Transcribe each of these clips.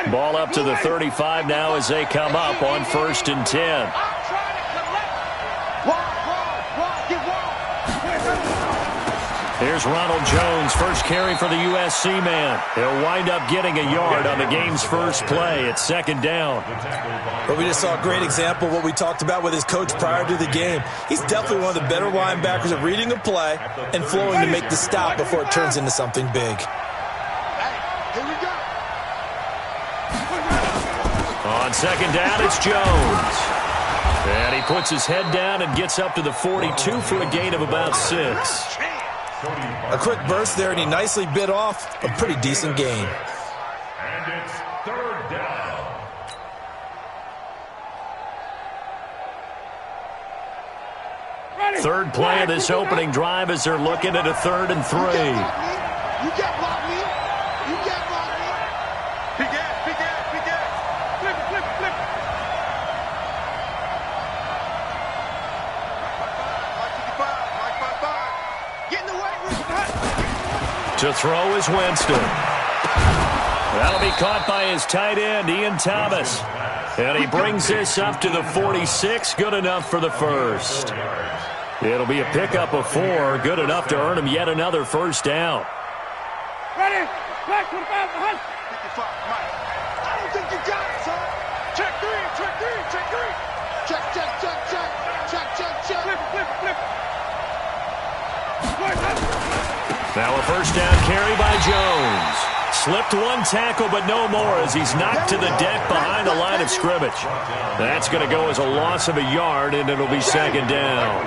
Ball up to the 35 now as they come up on 1st and 10. Here's Ronald Jones, first carry for the USC man. He'll wind up getting a yard on the game's first play. It's 2nd down. But we just saw a great example of what we talked about with his coach prior to the game. He's definitely one of the better linebackers at reading a play and flowing to make the stop before it turns into something big. On 2nd down, it's Jones. And he puts his head down and gets up to the 42 for a gain of about 6. A quick burst there, and he nicely bit off a pretty decent gain. And it's 3rd down. Third play of this opening drive as they're looking at a 3rd and 3. You can't block me. You can't block me. Big ass, big ass, big ass. Flip it, flip it, flip it. Get in the way, To throw is Winston. That'll be caught by his tight end, Ian Thomas. And he brings this up to the 46, good enough for the first. It'll be a pickup of 4, good enough to earn him yet another first down. Ready? Back, 25, behind. 55, Mike. I don't think you got it, son. Check 3, check 3, check 3. Check, check, check, check. Check, check, check. Flip, flip, flip. Now a first down carry by Jones. Slipped one tackle, but no more as he's knocked to the deck behind the line of scrimmage. That's going to go as a loss of a yard, and it'll be 2nd down.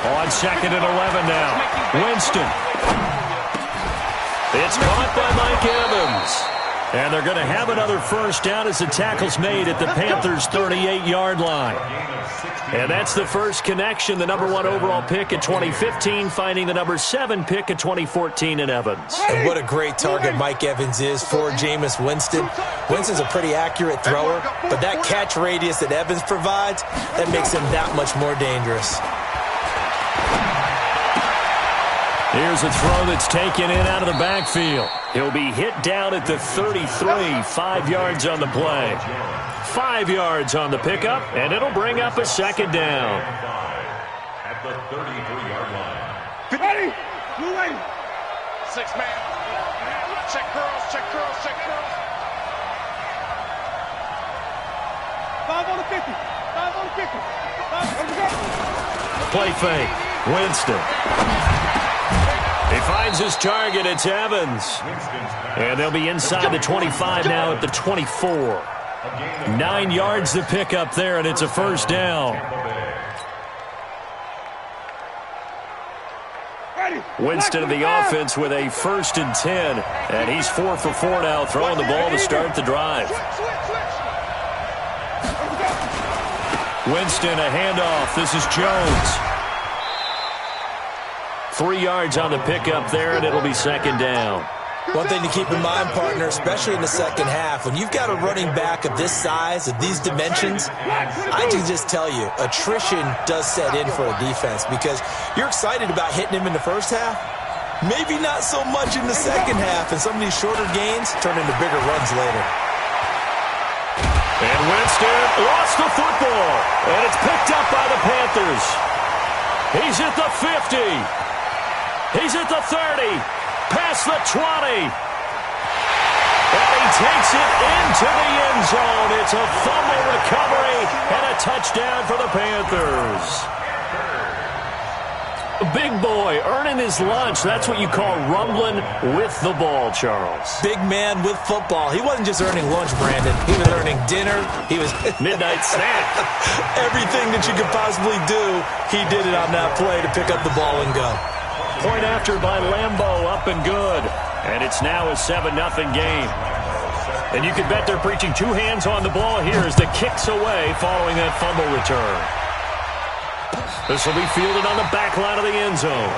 On 2nd and 11 now. Winston. It's caught by Mike Evans. And they're going to have another first down as the tackle's made at the Panthers' 38-yard line. And that's the first connection, the number 1 overall pick in 2015, finding the number 7 pick in 2014 in Evans. And what a great target Mike Evans is for Jameis Winston. Winston's a pretty accurate thrower, but that catch radius that Evans provides, that makes him that much more dangerous. Here's a throw that's taken in out of the backfield. He'll be hit down at the 33, 5 yards on the play. 5 yards on the pickup, and it'll bring up a 2nd down. At the 33-yard line. Ready? Blue lane. 6 man. Check girls, check girls, check girls. 5 on the 50. 5 on the 50. 5 on the 50. Play fake. Winston. He finds his target. It's Evans. And they'll be inside the 25 now at the 24. 9 yards to pick up there, and it's a first down. Winston of the offense with a 1st and 10. And he's 4 for 4 now, throwing the ball to start the drive. Winston, a handoff. This is Jones. 3 yards on the pickup there, and it'll be 2nd down. One thing to keep in mind, partner, especially in the second half, when you've got a running back of this size, of these dimensions, I can just tell you, attrition does set in for a defense because you're excited about hitting him in the first half. Maybe not so much in the second half, and some of these shorter gains turn into bigger runs later. And Winston lost the football, and it's picked up by the Panthers. He's at the 50. He's at the 30, past the 20. And he takes it into the end zone. It's a fumble recovery and a touchdown for the Panthers. Big boy earning his lunch. That's what you call rumbling with the ball, Charles. Big man with football. He wasn't just earning lunch, Brandon. He was earning dinner. He was midnight snack. Everything that you could possibly do, he did it on that play to pick up the ball and go. Point after by Lambeau, up and good. And it's now a 7-0 game. And you can bet they're preaching 2 hands on the ball here as the kick's away following that fumble return. This will be fielded on the back line of the end zone.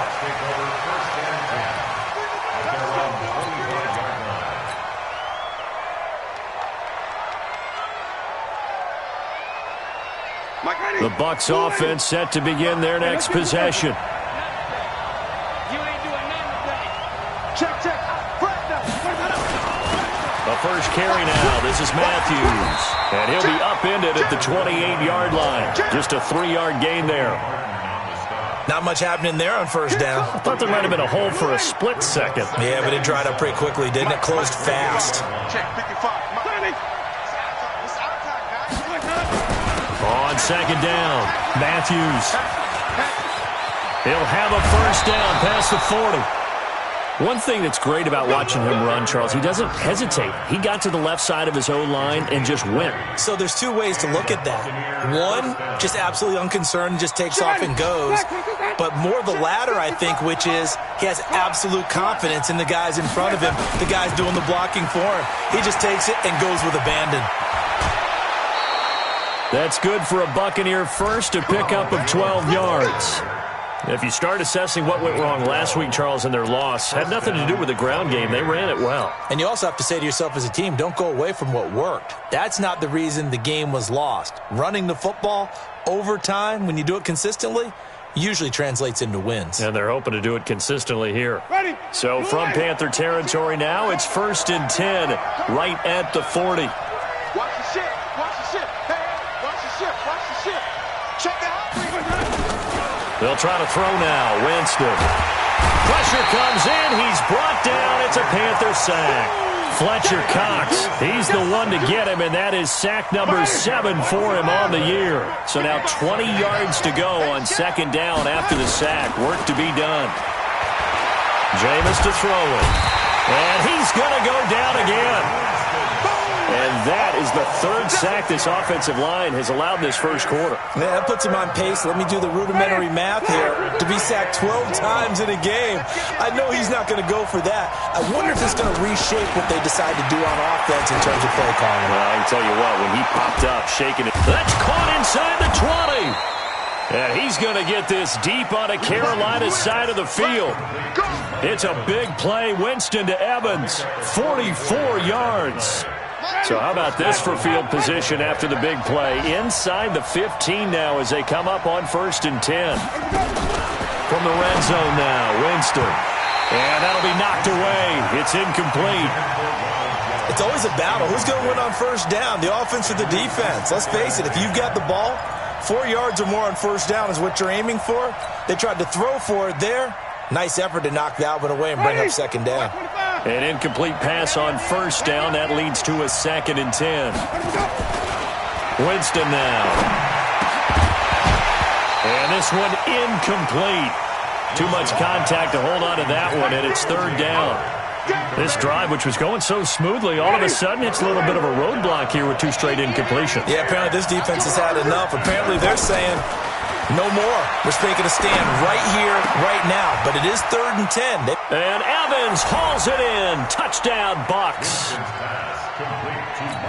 The Bucs offense set to begin their next possession. You ain't doing nothing today. Check, check. The first carry now. This is Matthews. And he'll be upended at the 28-yard line. Just a 3-yard gain there. Not much happening there on first down. I thought there might have been a hole for a split second. Yeah, but it dried up pretty quickly, didn't it? Closed fast. Check 55. On second down, Matthews. He'll have a first down past the 40. One thing that's great about watching him run, Charles, he doesn't hesitate. He got to the left side of his O-line and just went. So there's two ways to look at that. One, just absolutely unconcerned, just takes off and goes. But more the latter, I think, which is he has absolute confidence in the guys in front of him, the guys doing the blocking for him. He just takes it and goes with abandon. That's good for a Buccaneer first, a pickup of 12 yards. If you start assessing what went wrong last week, Charles, in their loss, had nothing to do with the ground game. They ran it well. And you also have to say to yourself as a team, don't go away from what worked. That's not the reason the game was lost. Running the football over time, when you do it consistently, usually translates into wins. And they're hoping to do it consistently here. So from Panther territory now, it's 1st and 10, right at the 40. Watch the shit. Watch the shit. Hey, watch the shit. Watch the shit. Check that out. They'll try to throw now. Winston. Pressure comes in. He's brought down. It's a Panther sack. Fletcher Cox, he's the one to get him, and that is sack number 7 for him on the year. So now 20 yards to go on second down after the sack. Work to be done. Jameis to throw it. And he's going to go down again. And that is the 3rd sack this offensive line has allowed this first quarter. Yeah, that puts him on pace. Let me do the rudimentary math here. To be sacked 12 times in a game, I know he's not going to go for that. I wonder if it's going to reshape what they decide to do on offense in terms of play calling. Well, I can tell you what, when he popped up, shaking it, that's caught inside the 20. And he's going to get this deep on a Carolina side of the field. It's a big play. Winston to Evans, 44 yards. So how about this for field position after the big play? Inside the 15 now as they come up on 1st and 10. From the red zone now, Winston. And that'll be knocked away. It's incomplete. It's always a battle. Who's going to win on first down, the offense or the defense? Let's face it, if you've got the ball, 4 yards or more on first down is what you're aiming for. They tried to throw for it there. Nice effort to knock that one away and bring up second down. An incomplete pass on first down. That leads to a 2nd and 10. Winston now. And this one incomplete. Too much contact to hold on to that one, and it's 3rd down. This drive, which was going so smoothly, all of a sudden it's a little bit of a roadblock here with 2 straight incompletions. Yeah, apparently this defense has had enough. Apparently they're saying, no more. We're taking a stand right here, right now. But it is 3rd and 10. And Evans hauls it in. Touchdown, Bucs.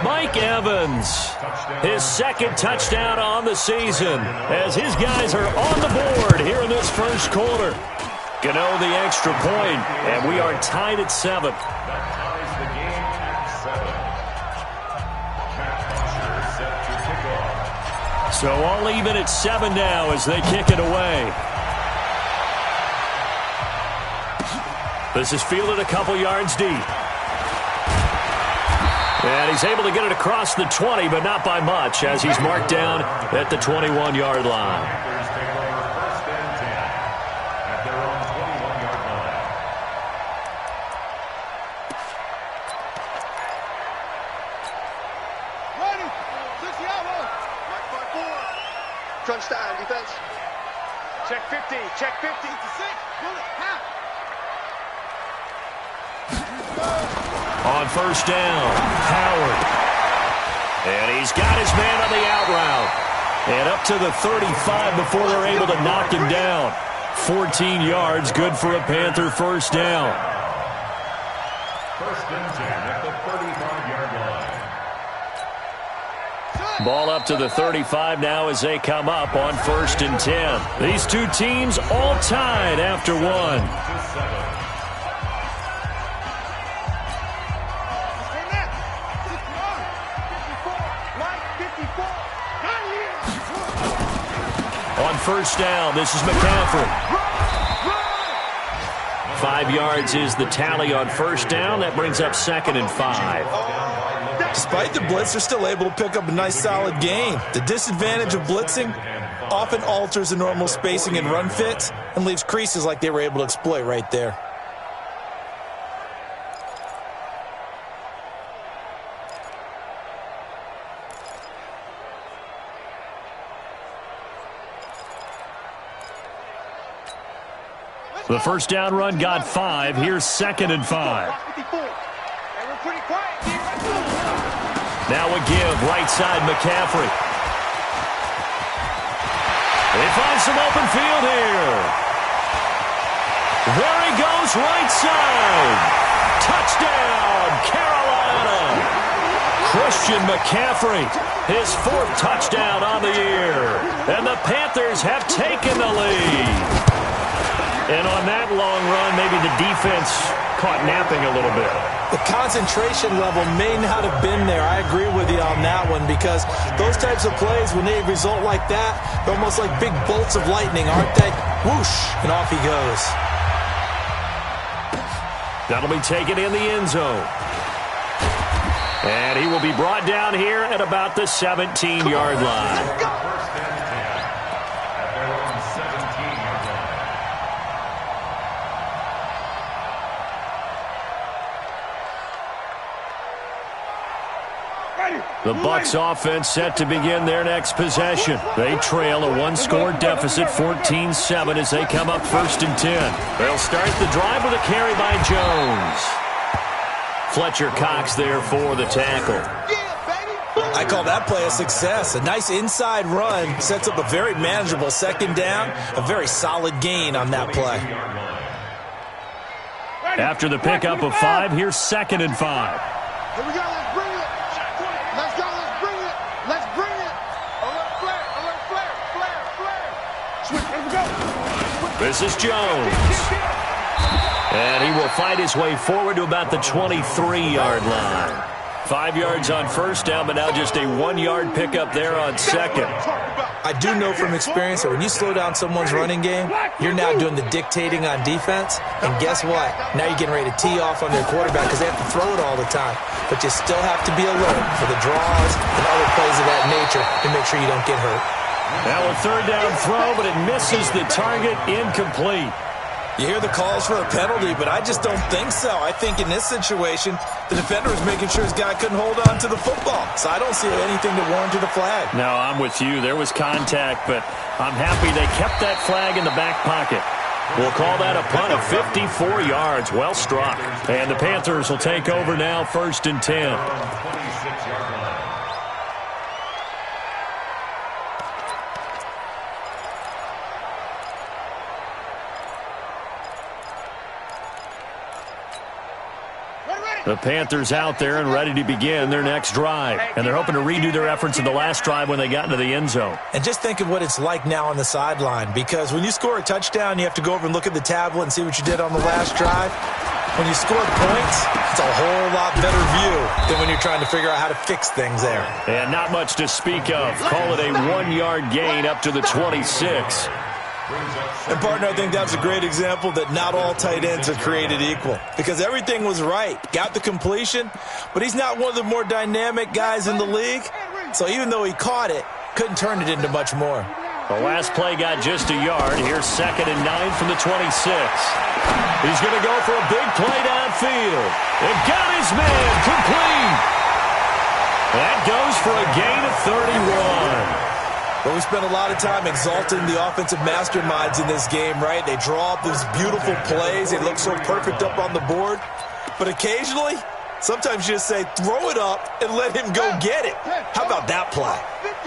Mike Evans, his 2nd touchdown on the season as his guys are on the board here in this first quarter. Gano the extra point, and we are tied at 7. So all even at 7 now as they kick it away. This is fielded a couple yards deep. And he's able to get it across the 20, but not by much as he's marked down at the 21-yard line. Crunch time, defense. Check 50, check 50. 56, bullet, half. On first down, Howard. And he's got his man on the out route. And up to the 35 before they're able to knock him down. 14 yards, good for a Panther first down. 1st and 10 at the 35-yard line. Ball up to the 35 now as they come up on 1st and 10. These two teams all tied after 1. first down. This is McCaffrey. 5 yards is the tally on first down. That brings up 2nd and 5. Despite the blitz, they're still able to pick up a nice solid gain. The disadvantage of blitzing often alters the normal spacing and run fits and leaves creases like they were able to exploit right there. The first down run got 5. Here's 2nd and 5. Now a give, right side McCaffrey. He finds some open field here. There he goes, right side. Touchdown, Carolina. Christian McCaffrey, his 4th touchdown on the year. And the Panthers have taken the lead. And on that long run, maybe the defense caught napping a little bit. The concentration level may not have been there. I agree with you on that one because those types of plays, when they result like that, they're almost like big bolts of lightning, aren't they? Whoosh, and off he goes. That'll be taken in the end zone. And he will be brought down here at about the 17-yard line. The Bucs offense set to begin their next possession. They trail a 1-score deficit, 14-7, as they come up 1st and 10. They'll start the drive with a carry by Jones. Fletcher Cox there for the tackle. I call that play a success. A nice inside run sets up a very manageable 2nd down. A very solid gain on that play. After the pickup of 5, here's 2nd and 5. Here we go, let's bring it. Let's go, let's bring it. Let's bring it. Alert flare. Switch, here we go. This is Jones. And he will fight his way forward to about the 23-yard line. 5 yards on first down, but now just a 1-yard pickup there on 2nd. I do know from experience that when you slow down someone's running game, you're now doing the dictating on defense. And guess what? Now you're getting ready to tee off on their quarterback because they have to throw it all the time. But you still have to be alert for the draws and other plays of that nature to make sure you don't get hurt. Now a 3rd down throw, but it misses the target, incomplete. You hear the calls for a penalty, but I just don't think so. I think in this situation, the defender was making sure his guy couldn't hold on to the football. So I don't see anything to warrant a flag. No, I'm with you. There was contact, but I'm happy they kept that flag in the back pocket. We'll call that a punt of 54 yards. Well struck. And the Panthers will take over now, 1st and 10. The Panthers out there and ready to begin their next drive. And they're hoping to redo their efforts in the last drive when they got into the end zone. And just think of what it's like now on the sideline, because when you score a touchdown, you have to go over and look at the tablet and see what you did on the last drive. When you score points, it's a whole lot better view than when you're trying to figure out how to fix things there. And not much to speak of. Call it a 1-yard gain up to the 26. And, partner, I think that's a great example that not all tight ends are created equal, because everything was right. Got the completion, but he's not one of the more dynamic guys in the league. So even though he caught it, couldn't turn it into much more. The last play got just a yard. Here's 2nd and 9 from the 26. He's going to go for a big play downfield. And got his man complete. That goes for a gain of 31. Well, we spent a lot of time exalting the offensive masterminds in this game, right? They draw up these beautiful plays. They look so perfect up on the board. But occasionally, sometimes you just say, throw it up and let him go get it. How about that play?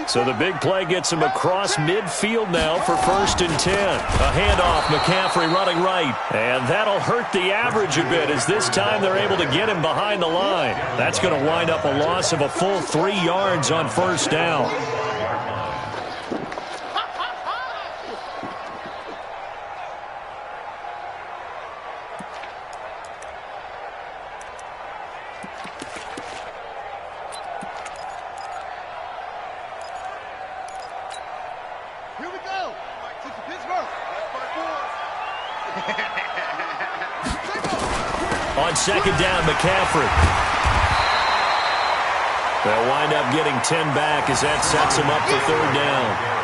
So the big play gets him across midfield now for 1st and 10. A handoff, McCaffrey running right. And that'll hurt the average a bit, as this time they're able to get him behind the line. That's going to wind up a loss of a full 3 yards on 1st down. On second down, McCaffrey. They'll wind up getting 10 back as that sets them up for third down.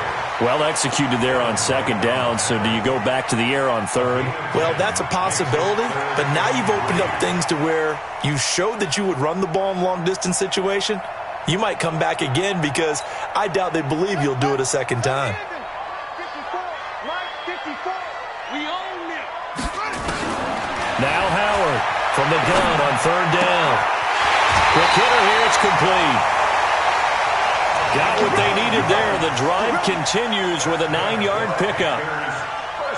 Well executed there on second down, so do you go back to the air on third? Well, that's a possibility, but now you've opened up things to where you showed that you would run the ball in long-distance situation. You might come back again because I doubt they believe you'll do it a second time. Now Howard from the gun on third down. Quick hitter here, it's complete. Got what they needed there. The drive continues with a 9-yard pickup.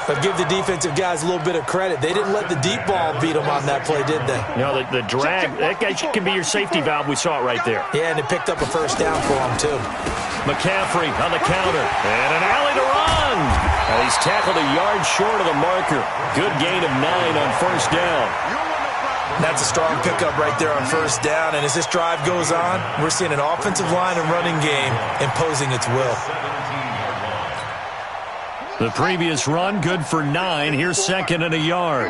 But give the defensive guys a little bit of credit. They didn't let the deep ball beat them on that play, did they? No, the drag, that can be your safety valve. We saw it right there. Yeah, and it picked up a first down for them, too. McCaffrey on the counter. And an alley to run. And he's tackled a yard short of the marker. Good gain of 9 on first down. That's a strong pickup right there on first down. And as this drive goes on, we're seeing an offensive line and running game imposing its will. The previous run, good for 9. Here's second and a yard.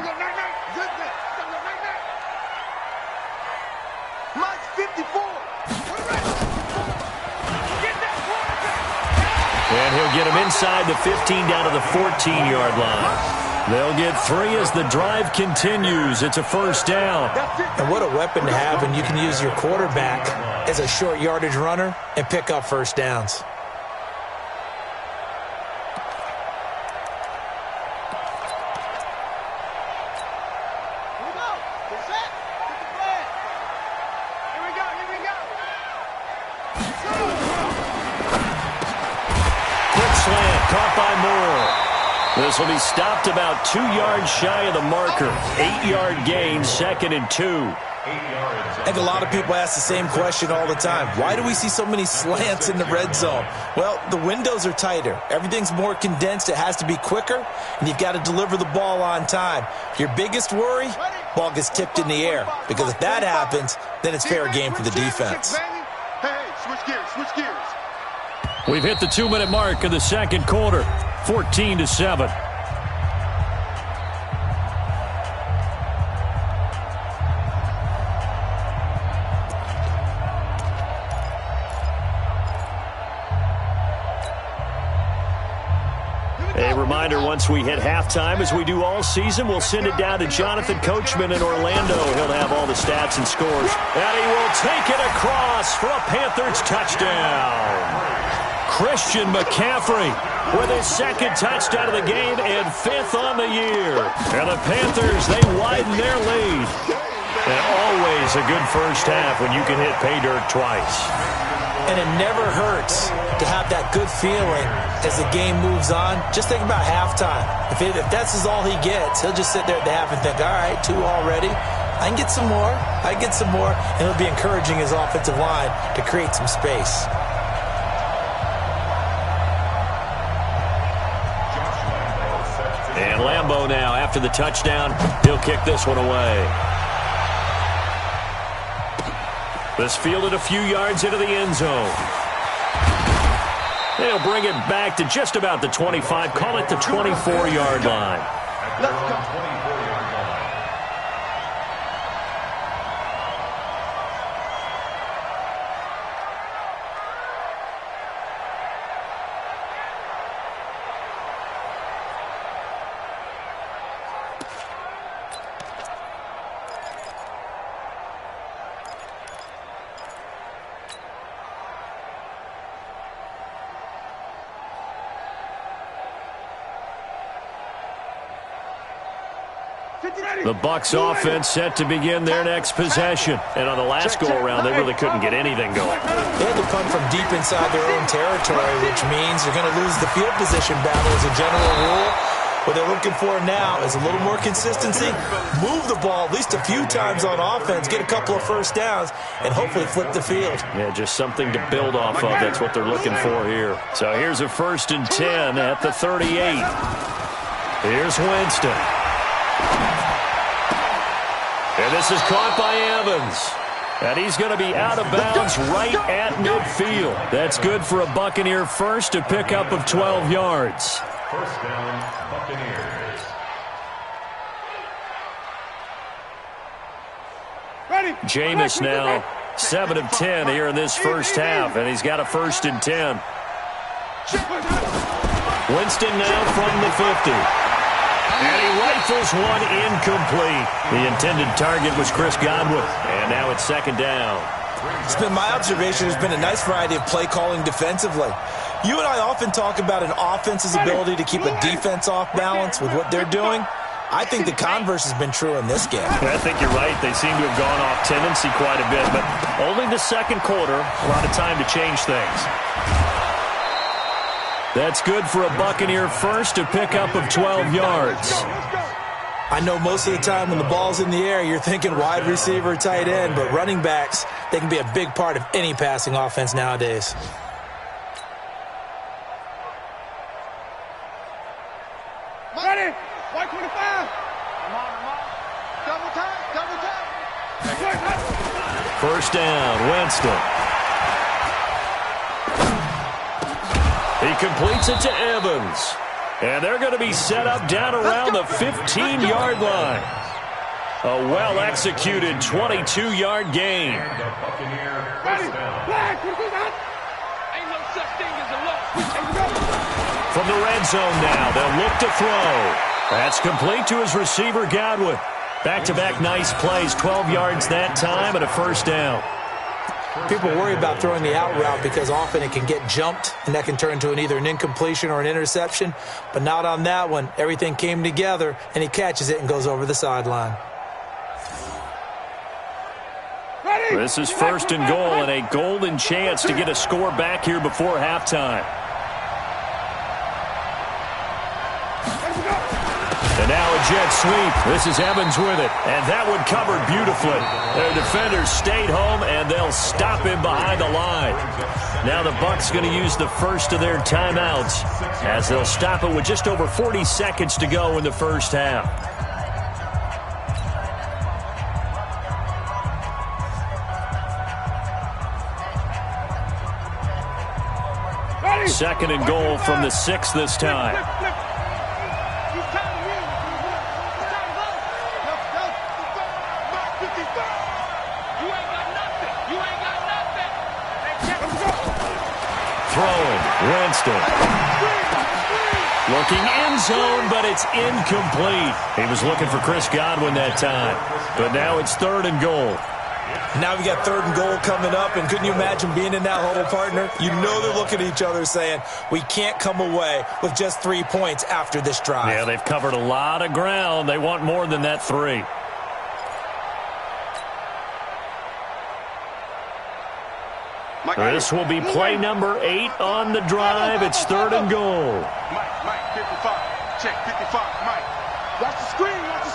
And he'll get him inside the 15 down to the 14-yard line. They'll get 3 as the drive continues. It's a first down. And what a weapon to have when you can use your quarterback as a short yardage runner and pick up first downs. Quick slant, caught by Moore. This will be stopped about 2 yards shy of the marker. 8-yard gain, second and 2. I think a lot of people ask the same question all the time. Why do we see so many slants in the red zone? Well, the windows are tighter. Everything's more condensed. It has to be quicker, and you've got to deliver the ball on time. Your biggest worry, ball gets tipped in the air. Because if that happens, then it's fair game for the defense. Hey, switch gears, switch gears. We've hit the 2-minute mark of the second quarter. 14-7. A reminder, once we hit halftime, as we do all season, we'll send it down to Jonathan Coachman in Orlando. He'll have all the stats and scores. And he will take it across for a Panthers touchdown. Christian McCaffrey with his second touchdown of the game and 5th on the year. And the Panthers, they widen their lead. And always a good first half when you can hit pay dirt twice. And it never hurts to have that good feeling as the game moves on. Just think about halftime. If that's all he gets, he'll just sit there at the half and think, all right, 2 already. I can get some more. I can get some more. And he'll be encouraging his offensive line to create some space. And Lambeau now, after the touchdown, he'll kick this one away. This fielded a few yards into the end zone. They'll bring it back to just about the 25, call it the 24-yard line. Let's go. The Bucs offense set to begin their next possession. And on the last go-around, they really couldn't get anything going. They had to punt from deep inside their own territory, which means they're going to lose the field position battle as a general rule. What they're looking for now is a little more consistency, move the ball at least a few times on offense, get a couple of first downs, and hopefully flip the field. Yeah, just something to build off of. That's what they're looking for here. So here's a 1st and 10 at the 38. Here's Winston. And this is caught by Evans. And he's going to be out of bounds right at midfield. That's good for a Buccaneer first, a pickup of 12 yards. First down, Buccaneers. Jameis now 7 of 10 here in this first half, and he's got a 1st and 10. Winston now from the 50. And he rifles one incomplete. The intended target was Chris Godwin, and now it's 2nd down. It's been my observation there's been a nice variety of play calling defensively. You and I often talk about an offense's ability to keep a defense off balance with what they're doing. I think the converse has been true in this game. I think you're right. They seem to have gone off tendency quite a bit, but only the 2nd quarter. A lot of time to change things. That's good for a Buccaneer first, a pickup of 12 yards. I know most of the time when the ball's in the air, you're thinking wide receiver, tight end, but running backs, they can be a big part of any passing offense nowadays. Ready? 125. Come on. Double time. 1st down, Winston. He completes it to Evans. And they're going to be set up down around the 15-yard line. A well-executed 22-yard gain. Ready? Flag. Ain't no such thing as a loss. From the red zone now, they'll look to throw. That's complete to his receiver, Godwin. Back-to-back nice plays, 12 yards that time and a 1st down. People worry about throwing the out route because often it can get jumped, and that can turn into either an incompletion or an interception. But not on that one. Everything came together, and he catches it and goes over the sideline. This is 1st and goal and a golden chance to get a score back here before halftime. And now a jet sweep. This is Evans with it. And that one covered beautifully. Their defenders stayed home, and they'll stop him behind the line. Now the Bucs going to use the first of their timeouts as they'll stop it with just over 40 seconds to go in the first half. Ready? 2nd and goal from the 6 this time. Throwing, Winston. Looking end zone, but it's incomplete. He was looking for Chris Godwin that time. But now it's 3rd and goal. Now we got 3rd and goal coming up, and couldn't you imagine being in that huddle, partner? You know they're looking at each other saying, we can't come away with just 3 points after this drive. Yeah, they've covered a lot of ground. They want more than that 3. This will be play number 8 on the drive. It's 3rd and goal. Mike, 55. Check 55. Mike. Watch the screen. Watch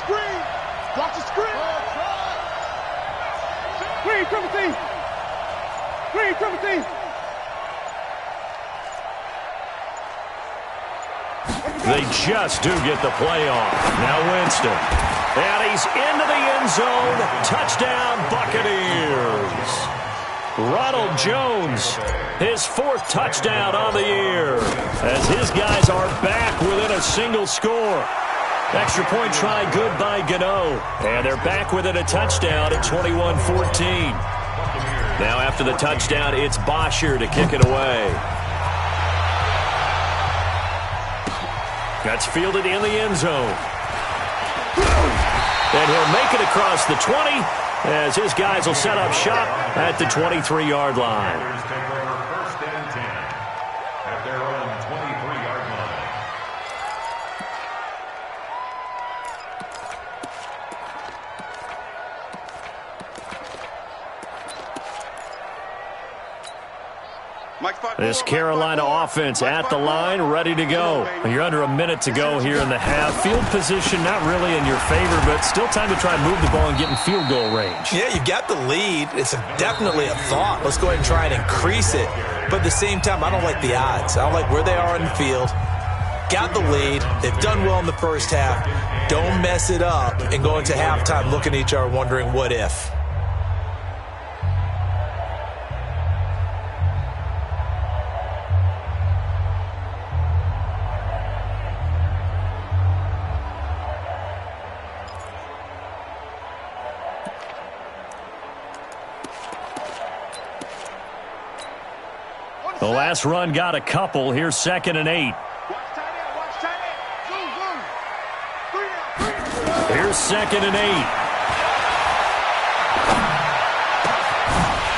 the screen. Green, triple team. They just do get the play off. Now Winston. And he's into the end zone. Touchdown, Buccaneers. Ronald Jones, his 4th touchdown on the year, as his guys are back within a single score. Extra point try good by Gano, and they're back within a touchdown at 21-14. Now after the touchdown, it's Bosher to kick it away. That's fielded in the end zone. And he'll make it across the 20. As his guys will set up shop at the 23-yard line. Take over 1st and 10 at their own 23-yard line. This Carolina offense at the line, ready to go. You're under a minute to go here in the half. Field position not really in your favor, but still time to try and move the ball and get in field goal range. Yeah, you've got the lead. It's definitely a thought. Let's go ahead and try and increase it. But at the same time, I don't like the odds. I don't like where they are in the field. Got the lead. They've done well in the first half. Don't mess it up and go into halftime looking at each other wondering what if. The last run got a couple. Here's 2nd and 8. Here's 2nd and 8.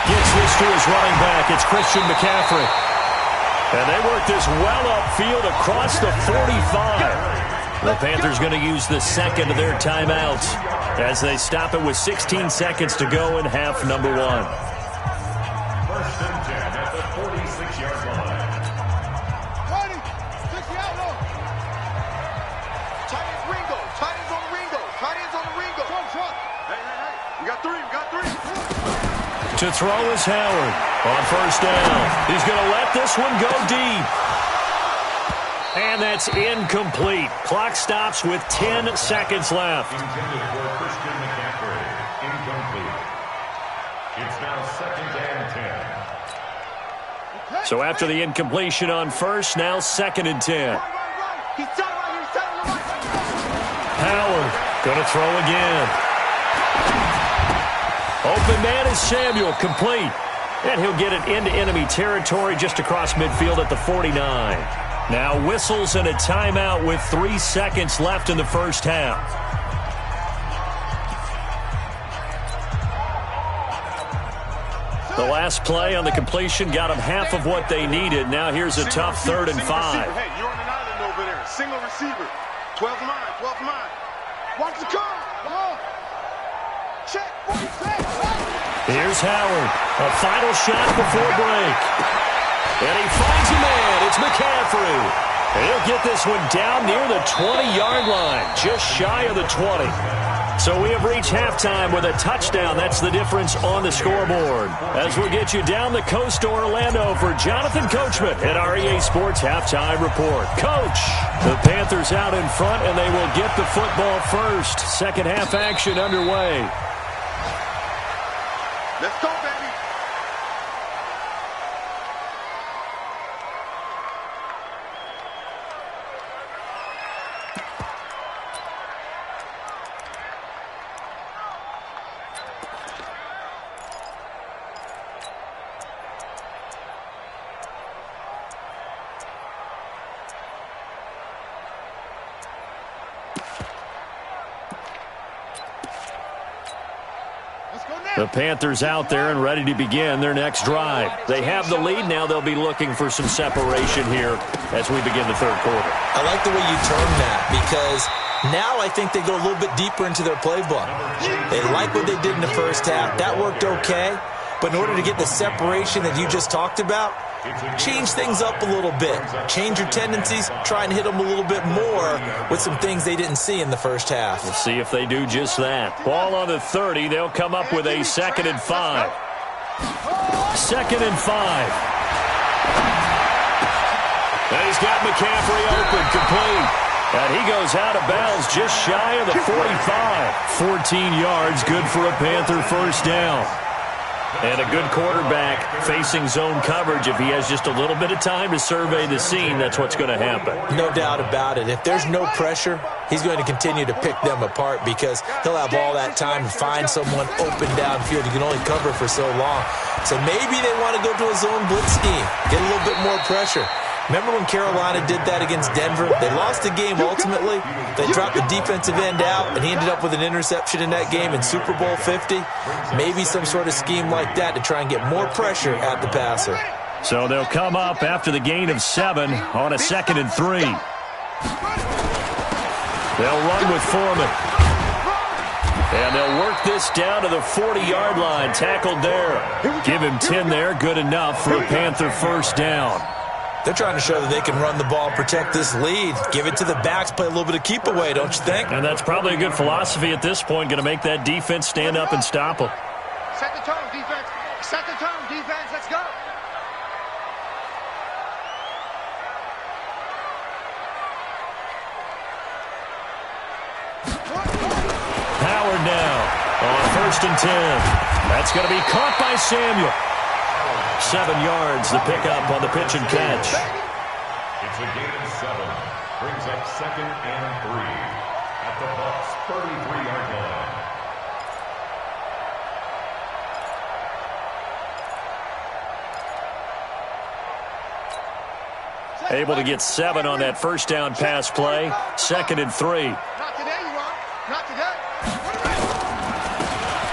Gets this to his running back. It's Christian McCaffrey. And they work this well upfield across the 45. The Panthers going to use the second of their timeouts as they stop it with 16 seconds to go in half number 1. 1st and 10 at the 46-yard line. 20, 60 out low. Tight ends Ringo. Tight ends on the Ringo. Tight ends on the Ringo. Trump. Hey. We got 3. To throw is Howard on 1st down. He's going to let this one go deep. And that's incomplete. Clock stops with 10 seconds left. Intended for Christian McCaffrey. Incomplete. It's now 2nd and 10. So after the incompletion on 1st, now 2nd and 10. He's tight right here. Howard going to throw again. Open man is Samuel, complete. And he'll get it into enemy territory just across midfield at the 49. Now whistles and a timeout with 3 seconds left in the first half. The last play on the completion got them half of what they needed. Now here's a tough 3rd and 5. Hey, you're on an island over there. Single receiver. 12 mine. Watch the car. Check. Here's Howard. A final shot before break. And he finds a man. It's McCaffrey. He'll get this one down near the 20-yard line. Just shy of the 20. So we have reached halftime with a touchdown. That's the difference on the scoreboard. As we'll get you down the coast to Orlando for Jonathan Coachman at our EA Sports Halftime Report. Coach, the Panthers out in front, and they will get the football first. Second half action underway. Let's go, baby. The Panthers out there and ready to begin their next drive. They have the lead. Now they'll be looking for some separation here as we begin the 3rd quarter. I like the way you termed that because now I think they go a little bit deeper into their playbook. They like what they did in the first half. That worked okay. But in order to get the separation that you just talked about, change things up a little bit. Change your tendencies. Try and hit them a little bit more with some things they didn't see in the first half. We'll see if they do just that. Ball on the 30. They'll come up with a 2nd and 5. 2nd and 5. And he's got McCaffrey open, complete. And he goes out of bounds just shy of the 45. 14 yards, good for a Panther first down. And a good quarterback facing zone coverage. If he has just a little bit of time to survey the scene, that's what's going to happen. No doubt about it. If there's no pressure, he's going to continue to pick them apart because he'll have all that time to find someone open downfield. He can only cover for so long. So maybe they want to go to a zone blitz scheme, get a little bit more pressure. Remember when Carolina did that against Denver? They lost the game ultimately. They dropped the defensive end out, and he ended up with an interception in that game in Super Bowl 50. Maybe some sort of scheme like that to try and get more pressure at the passer. So they'll come up after the gain of 7 on a 2nd and 3. They'll run with Foreman. And they'll work this down to the 40-yard line. Tackled there. Give him 10 there. Good enough for a Panther first down. They're trying to show that they can run the ball, protect this lead, give it to the backs, play a little bit of keep away, don't you think? And that's probably a good philosophy at this point, going to make that defense stand up and stop them. Set the tone, defense. Set the tone, defense. Let's go. Howard now on 1st and 10. That's going to be caught by Samuel. 7 yards, the pickup on the pitch and catch. It's a gain of 7. Brings up 2nd and 3 at the Bucs' 33-yard line. Able to get 7 on that first down pass play. 2nd and 3. Not today, you are. Not today.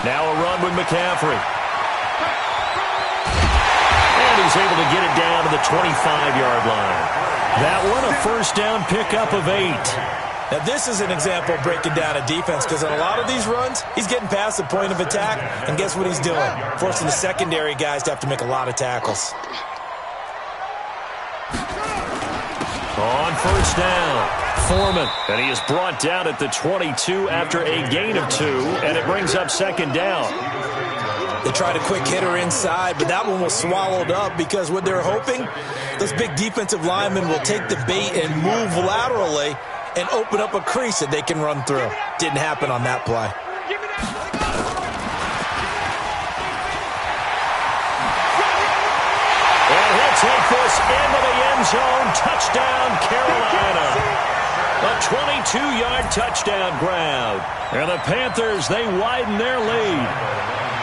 Now a run with McCaffrey. And he's able to get it down to the 25-yard line. That one a first down pickup of 8. Now, this is an example of breaking down a defense because on a lot of these runs, he's getting past the point of attack, and guess what he's doing? Forcing the secondary guys to have to make a lot of tackles. On first down, Foreman. And he is brought down at the 22 after a gain of 2, and it brings up 2nd down. They tried a quick hitter inside, but that one was swallowed up because what they're hoping, those big defensive linemen will take the bait and move laterally and open up a crease that they can run through. Didn't happen on that play. And he'll take this into the end zone. Touchdown, Carolina. A 22-yard touchdown grab. And the Panthers, they widen their lead.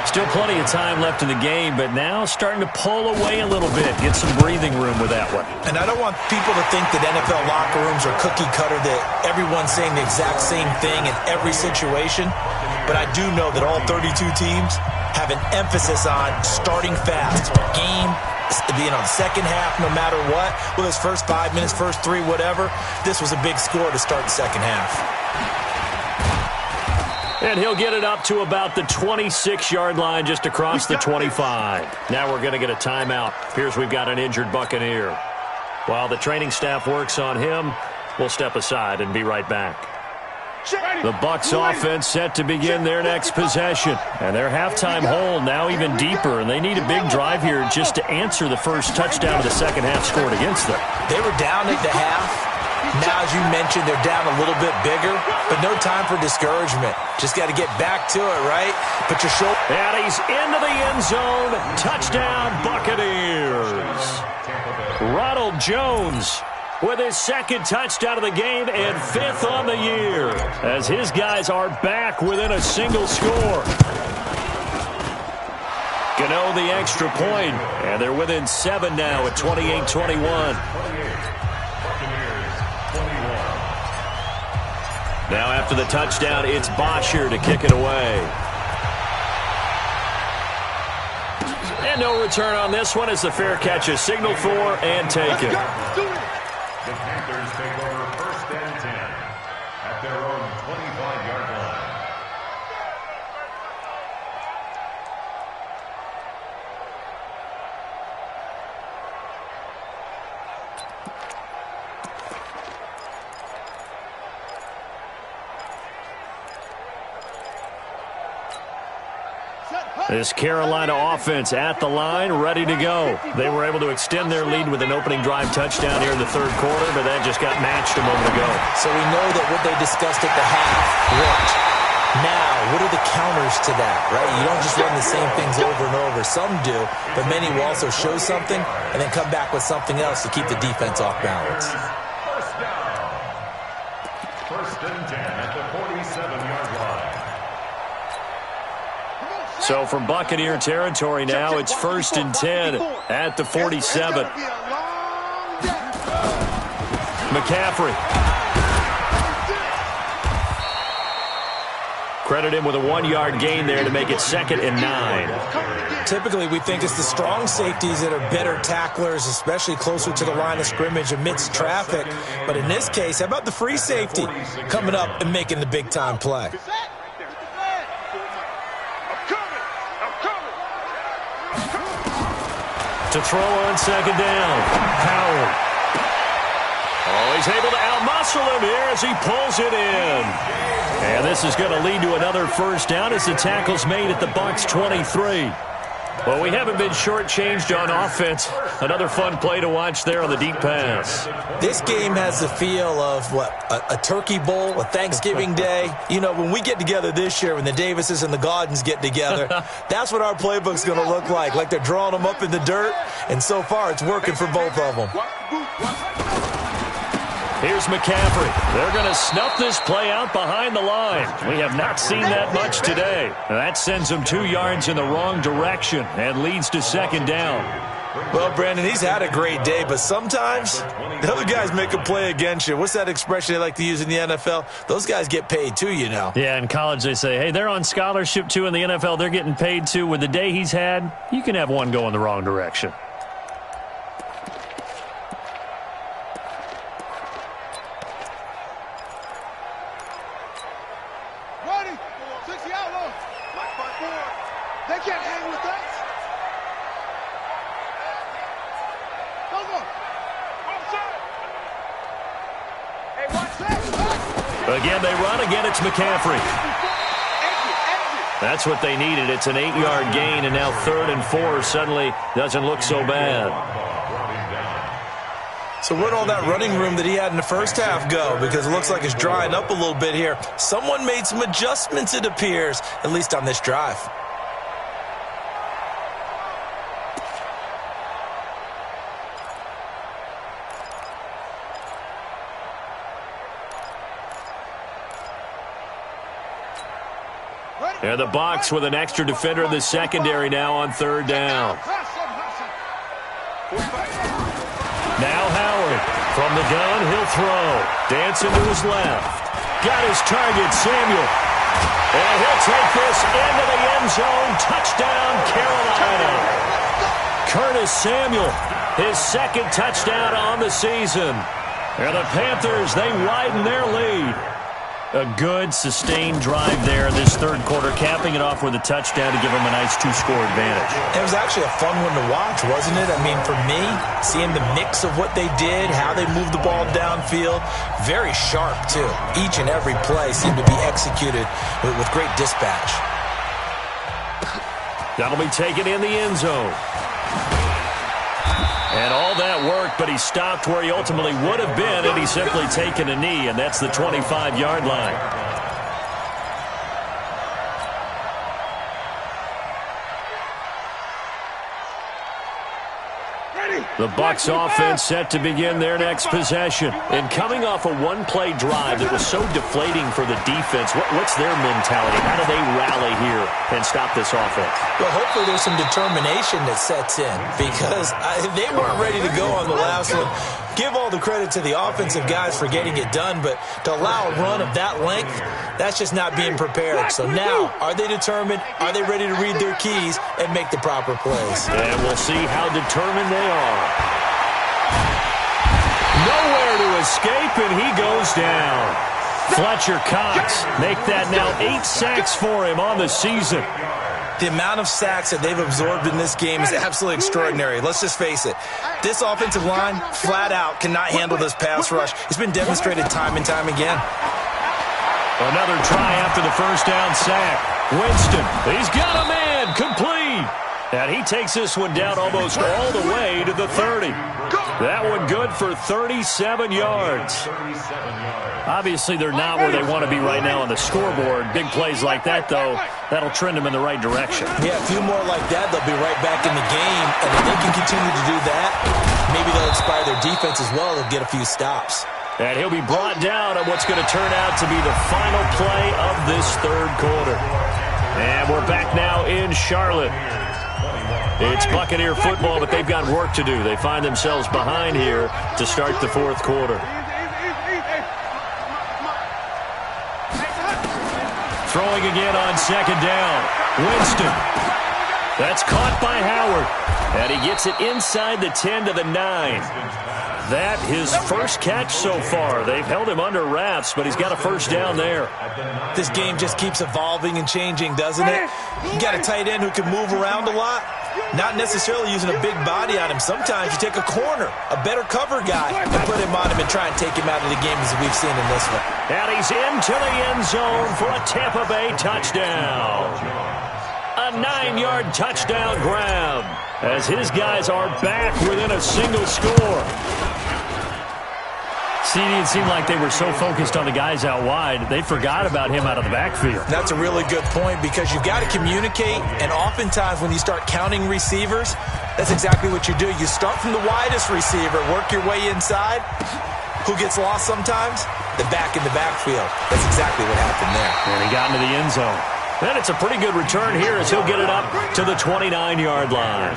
Still plenty of time left in the game, but now starting to pull away a little bit. Get some breathing room with that one. And I don't want people to think that NFL locker rooms are cookie cutter, that everyone's saying the exact same thing in every situation. But I do know that all 32 teams have an emphasis on starting fast. Game, the second half, no matter what. Well, his first 5 minutes, first 3, whatever. This was a big score to start the second half. And he'll get it up to about the 26-yard line just across the 25. Now we're going to get a timeout. Here's we've got an injured Buccaneer. While the training staff works on him, we'll step aside and be right back. The Bucs offense set to begin their next possession. And their halftime hole now even deeper. And they need a big drive here just to answer the first touchdown of the second half scored against them. They were down at the half. Now, as you mentioned, they're down a little bit bigger, but no time for discouragement. Just got to get back to it, right? Put your shoulder. And he's into the end zone. Touchdown, Buccaneers. Ronald Jones with his 2nd touchdown of the game and 5th on the year as his guys are back within a single score. Gano the extra point, and they're within 7 now at 28-21. Now after the touchdown, it's Bosher to kick it away. And no return on this one as the fair catch is signaled for and taken. The Panthers take over 1st and 10 at their own 25-yard line. This Carolina offense at the line, ready to go. They were able to extend their lead with an opening drive touchdown here in the 3rd quarter, but that just got matched a moment ago. So we know that what they discussed at the half worked. Now, what are the counters to that, right? You don't just run the same things over and over. Some do, but many will also show something and then come back with something else to keep the defense off balance. First down. 1st and 10 at the 47-yard line. So from Buccaneer territory now, it's 1st and 10 at the 47. McCaffrey. Credit him with a 1-yard gain there to make it 2nd and 9. Typically, we think it's the strong safeties that are better tacklers, especially closer to the line of scrimmage amidst traffic. But in this case, how about the free safety coming up and making the big-time play? To throw on 2nd down, Howard. Oh, he's able to outmuscle him here as he pulls it in. And this is going to lead to another first down as the tackle's made at the Bucs 23. Well, we haven't been shortchanged on offense. Another fun play to watch there on the deep pass. This game has the feel of, what, a turkey bowl, a Thanksgiving day. You know, when we get together this year, when the Davises and the Gaudens get together, that's what our playbook's going to look like they're drawing them up in the dirt, and so far it's working for both of them. Here's McCaffrey. They're going to snuff this play out behind the line. We have not seen that much today. That sends them 2 yards in the wrong direction and leads to 2nd down. Well, Brandon, he's had a great day, but sometimes the other guys make a play against you. What's that expression they like to use in the NFL? Those guys get paid too, you know. Yeah, in college they say, hey, they're on scholarship too. In the NFL, they're getting paid too. With the day he's had, you can have one go in the wrong direction. Ready? 60 out low. They can't hang with us. Again, they run. Again, it's McCaffrey. That's what they needed. It's an 8-yard gain, and now 3rd and 4 suddenly doesn't look so bad. So where'd all that running room that he had in the first half go? Because it looks like it's drying up a little bit here. Someone made some adjustments, it appears, at least on this drive. And the Bucs with an extra defender in the secondary now on 3rd down. Now Howard from the gun, he'll throw. Dancing to his left. Got his target, Samuel. And he'll take this into the end zone. Touchdown, Carolina. Curtis Samuel, his 2nd touchdown on the season. And the Panthers, they widen their lead. A good, sustained drive there in this 3rd quarter, capping it off with a touchdown to give them a nice 2-score advantage. It was actually a fun one to watch, wasn't it? I mean, for me, seeing the mix of what they did, how they moved the ball downfield, very sharp, too. Each and every play seemed to be executed with great dispatch. That'll be taken in the end zone. And all that worked, but he stopped where he ultimately would have been, and he's simply taken a knee, and that's the 25-yard line. The Bucs offense set to begin their next possession. And coming off a one-play drive that was so deflating for the defense, what's their mentality? How do they rally here and stop this offense? Well, hopefully there's some determination that sets in because they weren't ready to go on the last one. Give all the credit to the offensive guys for getting it done, but to allow a run of that length, that's just not being prepared. So now, are they determined? Are they ready to read their keys and make the proper plays? And we'll see how determined they are. Nowhere to escape, and he goes down. Fletcher Cox make that now 8 sacks for him on the season. The amount of sacks that they've absorbed in this game is absolutely extraordinary. Let's just face it. This offensive line, flat out, cannot handle this pass rush. It's been demonstrated time and time again. Another try after the first down sack. Winston, he's got a man, complete. And he takes this one down almost all the way to the 30. That one good for 37 yards. Obviously, they're not where they want to be right now on the scoreboard. Big plays like that, though, that'll trend them in the right direction. Yeah, a few more like that, they'll be right back in the game. And if they can continue to do that, maybe they'll inspire their defense as well and get a few stops. And he'll be brought down on what's going to turn out to be the final play of this 3rd quarter. And we're back now in Charlotte. It's Buccaneer football, but they've got work to do. They find themselves behind here to start the 4th quarter. Throwing again on 2nd down. Winston. That's caught by Howard. And he gets it inside the 10 to the 9. That his first catch so far. They've held him under wraps, but he's got a first down there. This game just keeps evolving and changing, doesn't it? You got a tight end who can move around a lot. Not necessarily using a big body on him. Sometimes you take a corner, a better cover guy, and put him on him and try and take him out of the game as we've seen in this one. And he's into the end zone for a Tampa Bay touchdown. A 9-yard touchdown grab as his guys are back within a single score. See, it seemed like they were so focused on the guys out wide, they forgot about him out of the backfield. That's a really good point because you've got to communicate, and oftentimes when you start counting receivers, that's exactly what you do. You start from the widest receiver, work your way inside. Who gets lost sometimes? The back in the backfield. That's exactly what happened there. And he got into the end zone. Then it's a pretty good return here as he'll get it up to the 29-yard line.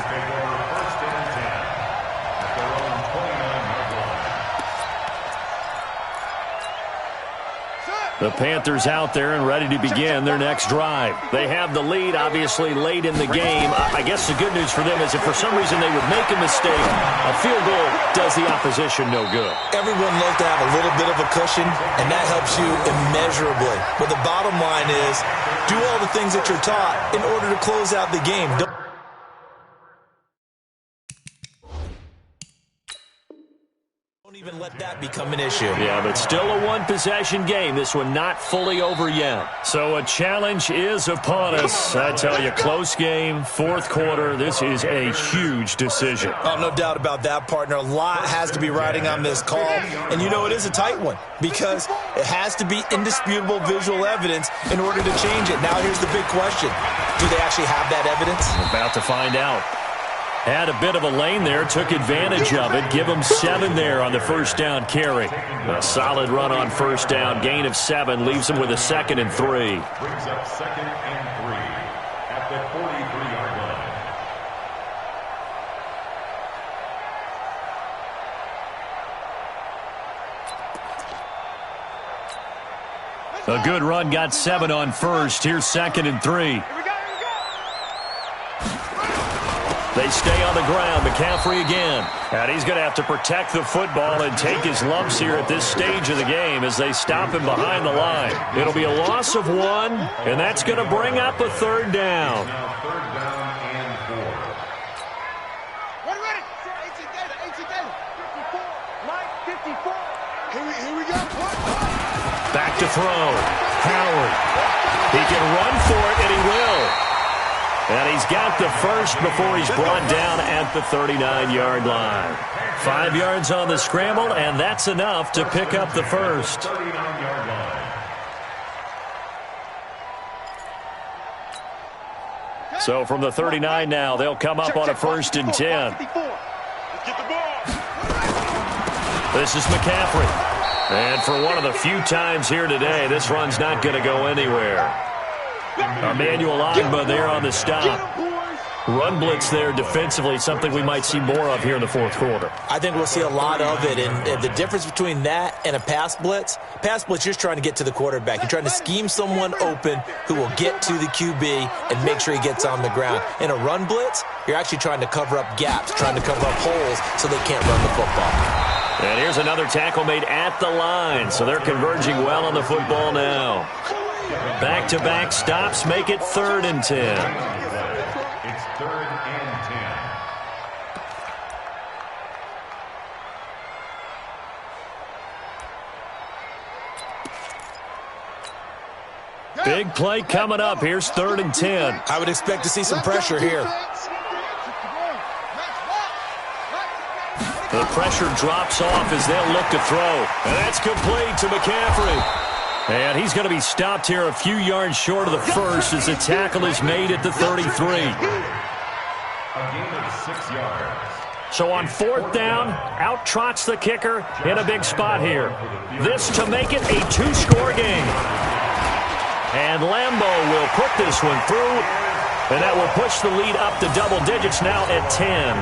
The Panthers out there and ready to begin their next drive. They have the lead, obviously, late in the game. I guess the good news for them is if for some reason they would make a mistake, a field goal does the opposition no good. Everyone loves to have a little bit of a cushion, and that helps you immeasurably. But the bottom line is, do all the things that you're taught in order to close out the game. Don't even let that become an issue. Yeah, but still a one-possession game. This one not fully over yet. So a challenge is upon us. I tell you, close game, fourth quarter. This is a huge decision. Oh, no doubt about that, partner. A lot has to be riding on this call. And you know it is a tight one because it has to be indisputable visual evidence in order to change it. Now here's the big question. Do they actually have that evidence? We're about to find out. Had a bit of a lane there, took advantage of it. Give him 7 there on the first down carry. A solid run on first down. Gain of 7 leaves him with a 2nd and 3. Brings up 2nd and 3 at the 43-yard line. A good run, got 7 on first. Here's 2nd and 3. They stay on the ground. McCaffrey again. And he's going to have to protect the football and take his lumps here at this stage of the game as they stop him behind the line. It'll be a loss of 1, and that's going to bring up a 3rd down. Now 3rd down and 4. Ready. 18 data. 54. Mike, 54. Here we go. Back to throw. Howard. He can run for it, and he will. And he's got the first before he's brought down at the 39-yard line. 5 yards on the scramble, and that's enough to pick up the first. 39-yard line. So from the 39 now, they'll come up on a 1st and 10. This is McCaffrey. And for one of the few times here today, this run's not going to go anywhere. Emmanuel Ogbah there on the stop. Run blitz there defensively, something we might see more of here in the fourth quarter. I think we'll see a lot of it, and the difference between that and a pass blitz, you're just trying to get to the quarterback. You're trying to scheme someone open who will get to the QB and make sure he gets on the ground. In a run blitz, you're actually trying to cover up gaps, trying to cover up holes so they can't run the football. And here's another tackle made at the line, so they're converging well on the football now. Back-to-back stops make it 3rd and 10. It's 3rd and 10. Big play coming up. Here's 3rd and 10. I would expect to see some pressure here. The pressure drops off as they'll look to throw. And that's complete to McCaffrey. And he's going to be stopped here a few yards short of the first as the tackle is made at the 33. A gain of 6 yards. So on 4th down, out trots the kicker in a big spot here. This to make it a 2-score game. And Lambeau will put this one through, and that will push the lead up to double digits now at 10.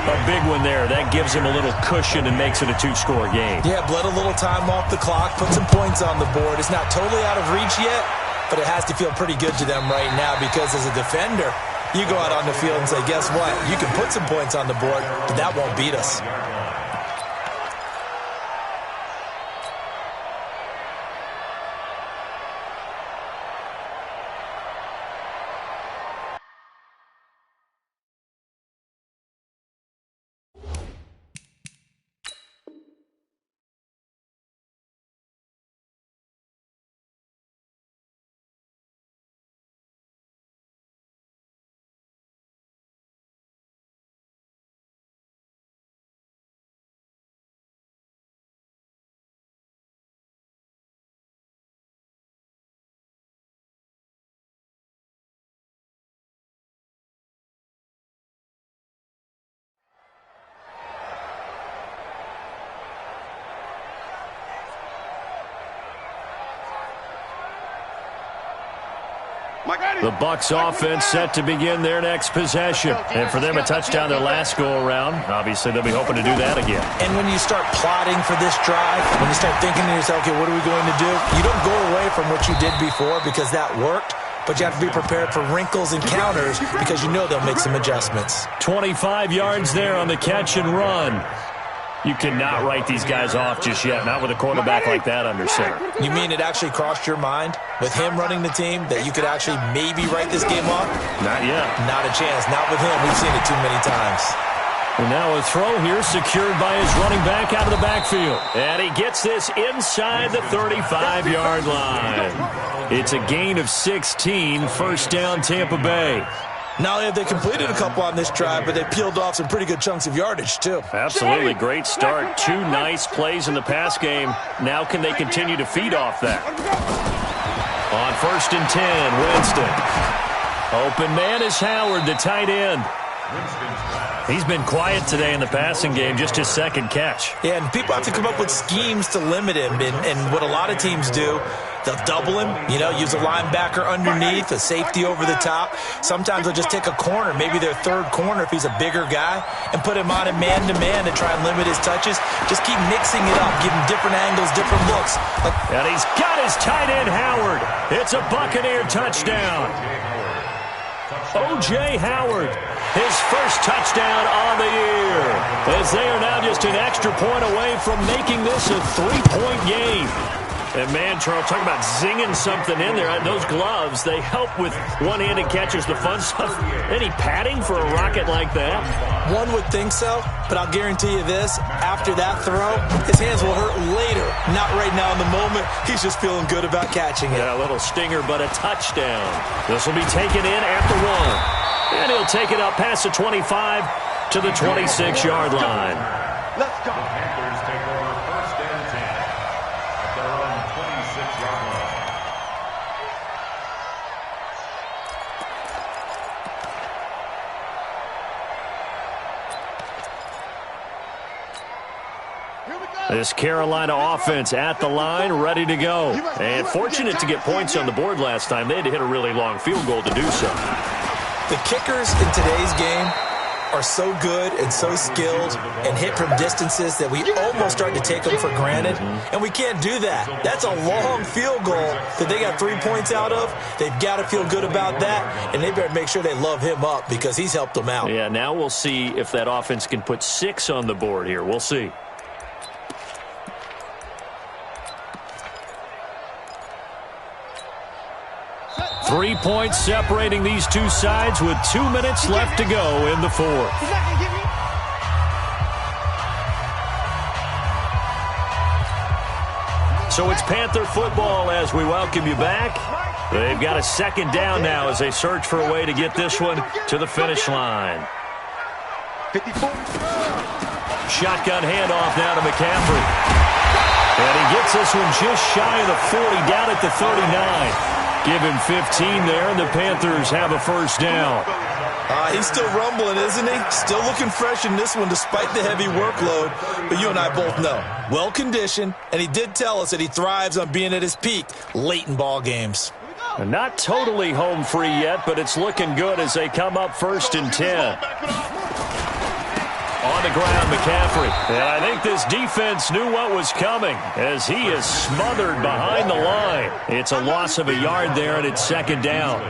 A big one there. That gives him a little cushion and makes it a 2-score game. Yeah, bled a little time off the clock, put some points on the board. It's not totally out of reach yet, but it has to feel pretty good to them right now because as a defender, you go out on the field and say, guess what? You can put some points on the board, but that won't beat us. The Bucs offense set to begin their next possession. And for them, a touchdown their last go-around. Obviously, they'll be hoping to do that again. And when you start plotting for this drive, when you start thinking to yourself, okay, what are we going to do? You don't go away from what you did before because that worked. But you have to be prepared for wrinkles and counters because you know they'll make some adjustments. 25 yards there on the catch and run. You cannot write these guys off just yet, not with a quarterback like that under center. You mean it actually crossed your mind with him running the team that you could actually maybe write this game off? Not yet. Not a chance. Not with him. We've seen it too many times. And now a throw here secured by his running back out of the backfield. And he gets this inside the 35-yard line. It's a gain of 16, first down Tampa Bay. Not only have they completed a couple on this drive, but they peeled off some pretty good chunks of yardage, too. Absolutely. Great start. 2 nice plays in the pass game. Now can they continue to feed off that? On 1st and 10, Winston. Open man is Howard, the tight end. He's been quiet today in the passing game, just his second catch. Yeah, and people have to come up with schemes to limit him. And what a lot of teams do, they'll double him, use a linebacker underneath, a safety over the top. Sometimes they'll just take a corner, maybe their third corner if he's a bigger guy, and put him on a man-to-man to try and limit his touches. Just keep mixing it up, give him different angles, different looks. And he's got his tight end, Howard. It's a Buccaneer touchdown. O.J. Howard, his first touchdown on the year, as they are now just an extra point away from making this a 3-point game. And, man, Charles, talking about zinging something in there. Those gloves, they help with one-handed catches, the fun stuff. Any padding for a rocket like that? One would think so, but I'll guarantee you this. After that throw, his hands will hurt later. Not right now in the moment. He's just feeling good about catching it. Yeah, a little stinger, but a touchdown. This will be taken in at the 1. And he'll take it up past the 25 to the 26-yard line. Let's go. The Panthers take over 1st and 10 at their own 26-yard line. This Carolina offense at the line, ready to go. And fortunate to get points on the board last time. They had to hit a really long field goal to do so. The kickers in today's game are so good and so skilled and hit from distances that we almost start to take them for granted. And we can't do that. That's a long field goal that they got 3 points out of. They've got to feel good about that, and they better make sure they love him up because he's helped them out. Yeah, now we'll see if that offense can put 6 on the board here. We'll see. Three points separating these two sides with 2 minutes left to go in the 4th. So it's Panther football as we welcome you back. They've got a second down now as they search for a way to get this one to the finish line. 54. Shotgun handoff now to McCaffrey. And he gets this one just shy of the 40, down at the 39. Give him 15 there, and the Panthers have a first down. He's still rumbling, isn't he? Still looking fresh in this one despite the heavy workload. But you and I both know, well-conditioned, and he did tell us that he thrives on being at his peak late in ball games. Not totally home free yet, but it's looking good as they come up 1st and 10. On the ground, McCaffrey. And I think this defense knew what was coming as he is smothered behind the line. It's a loss of a yard there, and it's second down.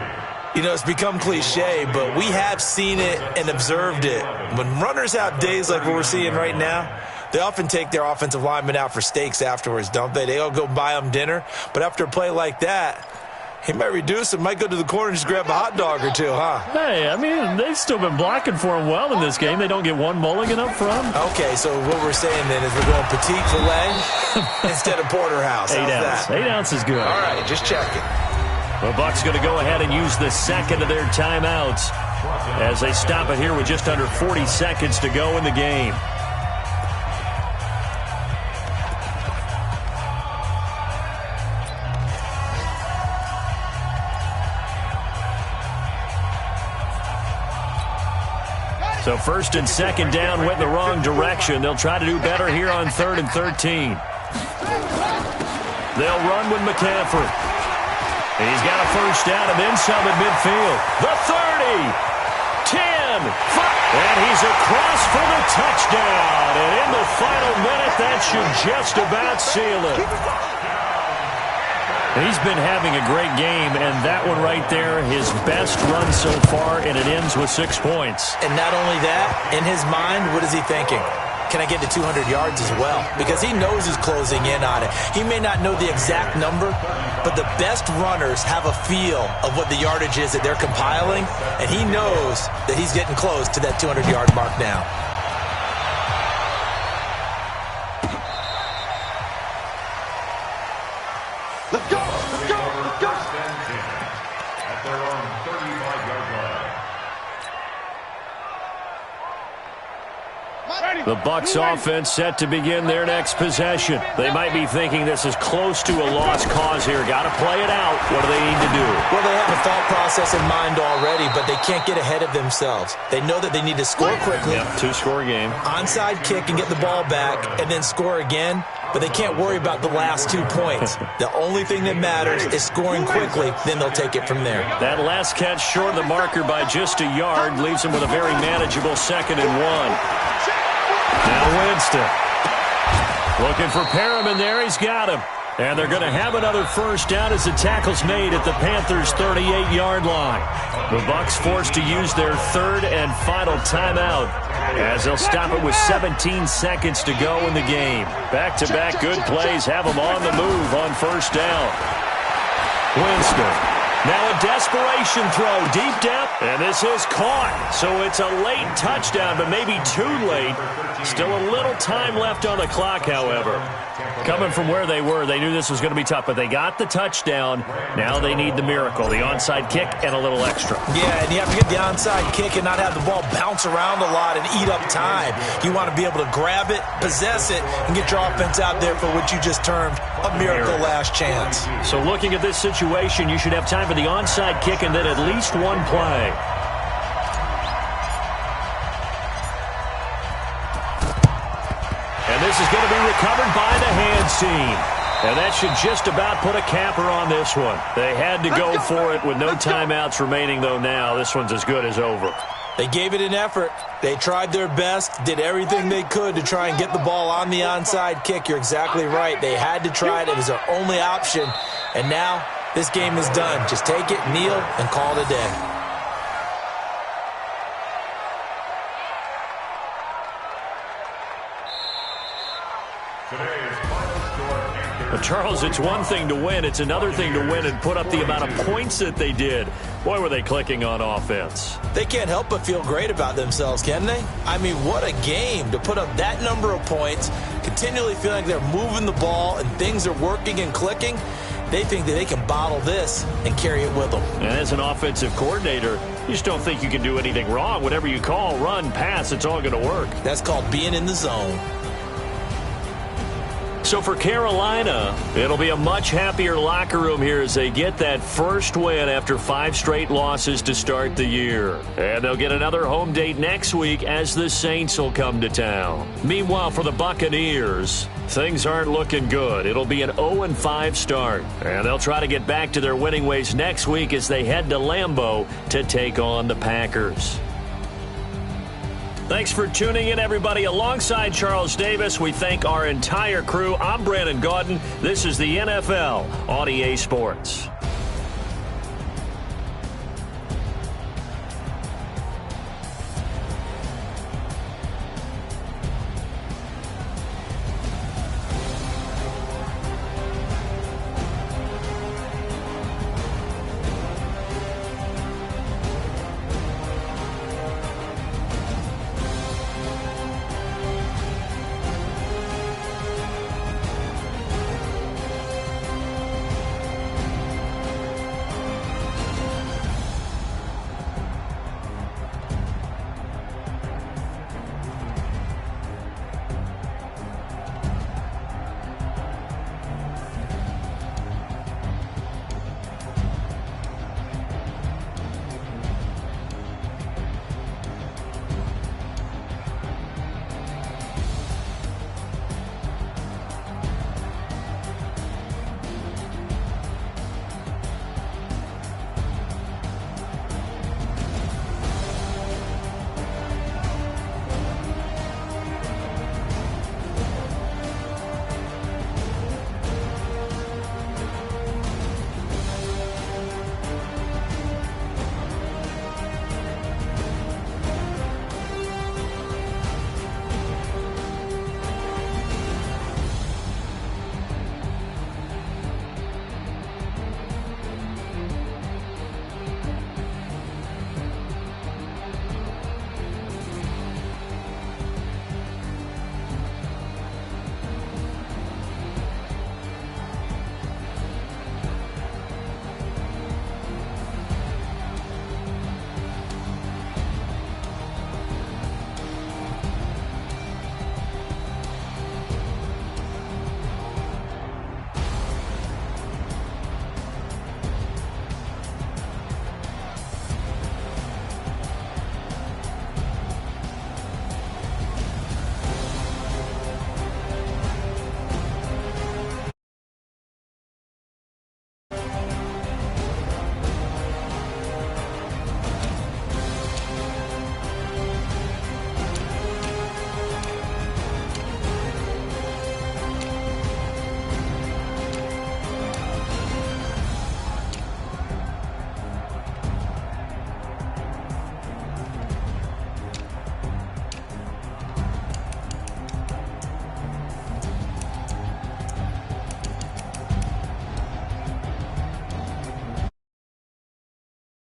You know, it's become cliche, but we have seen it and observed it. When runners have days like what we're seeing right now, they often take their offensive linemen out for steaks afterwards, don't they? They all go buy them dinner. But after a play like that, he might reduce it, might go to the corner and just grab a hot dog or two, huh? Hey, I mean, they've still been blocking for him well in this game. They don't get one mulligan up front. Okay, so what we're saying then is we're going petite filet instead of porterhouse. 8 ounce. 8 ounce is good. All right, just checking. The Bucs going to go ahead and use the second of their timeouts as they stop it here with just under 40 seconds to go in the game. So 1st and 2nd down went in the wrong direction. They'll try to do better here on 3rd and 13. They'll run with McCaffrey. He's got a first down and then some at midfield. The 30, 10, 5, and he's across for the touchdown. And in the final minute, that should just about seal it. He's been having a great game, and that one right there, his best run so far, and it ends with 6 points. And not only that, in his mind, what is he thinking? Can I get to 200 yards as well? Because he knows he's closing in on it. He may not know the exact number, but the best runners have a feel of what the yardage is that they're compiling, and he knows that he's getting close to that 200-yard mark now. Let's go! Let's go! Let's go! At their own 35-yard line. The Bucs offense set to begin their next possession. They might be thinking this is close to a lost cause here. Got to play it out. What do they need to do? Well, they have a thought process in mind already, but they can't get ahead of themselves. They know that they need to score quickly. Yep, 2-score game. Onside kick and get the ball back and then score again. But they can't worry about the last 2 points. The only thing that matters is scoring quickly, then they'll take it from there. That last catch short of the marker by just a yard leaves him with a very manageable 2nd and 1. Now Winston. Looking for Perriman there. He's got him. And they're going to have another first down as the tackle's made at the Panthers' 38-yard line. The Bucs forced to use their 3rd and final timeout as they'll stop it with 17 seconds to go in the game. Back-to-back good plays have them on the move on first down. Winston. Now a desperation throw deep down, and this is caught. So it's a late touchdown, but maybe too late. Still a little time left on the clock, however. Coming from where they were, they knew this was going to be tough, but they got the touchdown. Now they need the miracle, the onside kick and a little extra. Yeah, and you have to get the onside kick and not have the ball bounce around a lot and eat up time. You want to be able to grab it, possess it, and get your offense out there for what you just termed a miracle last chance. So looking at this situation, you should have time for the onside kick and then at least one play. And this is going to be recovered by the hands team. And that should just about put a capper on this one. They had to go for it with no timeouts remaining, though now this one's as good as over. They gave it an effort. They tried their best, did everything they could to try and get the ball on the onside kick. You're exactly right. They had to try it. It was their only option. And now this game is done. Just take it, kneel, and call it a day. But Charles, it's one thing to win. It's another thing to win and put up the amount of points that they did. Boy, were they clicking on offense. They can't help but feel great about themselves, can they? I mean, what a game to put up that number of points, continually feeling like they're moving the ball and things are working and clicking. They think that they can bottle this and carry it with them. And as an offensive coordinator, you just don't think you can do anything wrong. Whatever you call, run, pass, it's all going to work. That's called being in the zone. So for Carolina, it'll be a much happier locker room here as they get that first win after 5 straight losses to start the year. And they'll get another home date next week as the Saints will come to town. Meanwhile, for the Buccaneers, things aren't looking good. It'll be an 0-5 start. And they'll try to get back to their winning ways next week as they head to Lambeau to take on the Packers. Thanks for tuning in, everybody. Alongside Charles Davis, we thank our entire crew. I'm Brandon Gaudin. This is the NFL on EA Sports.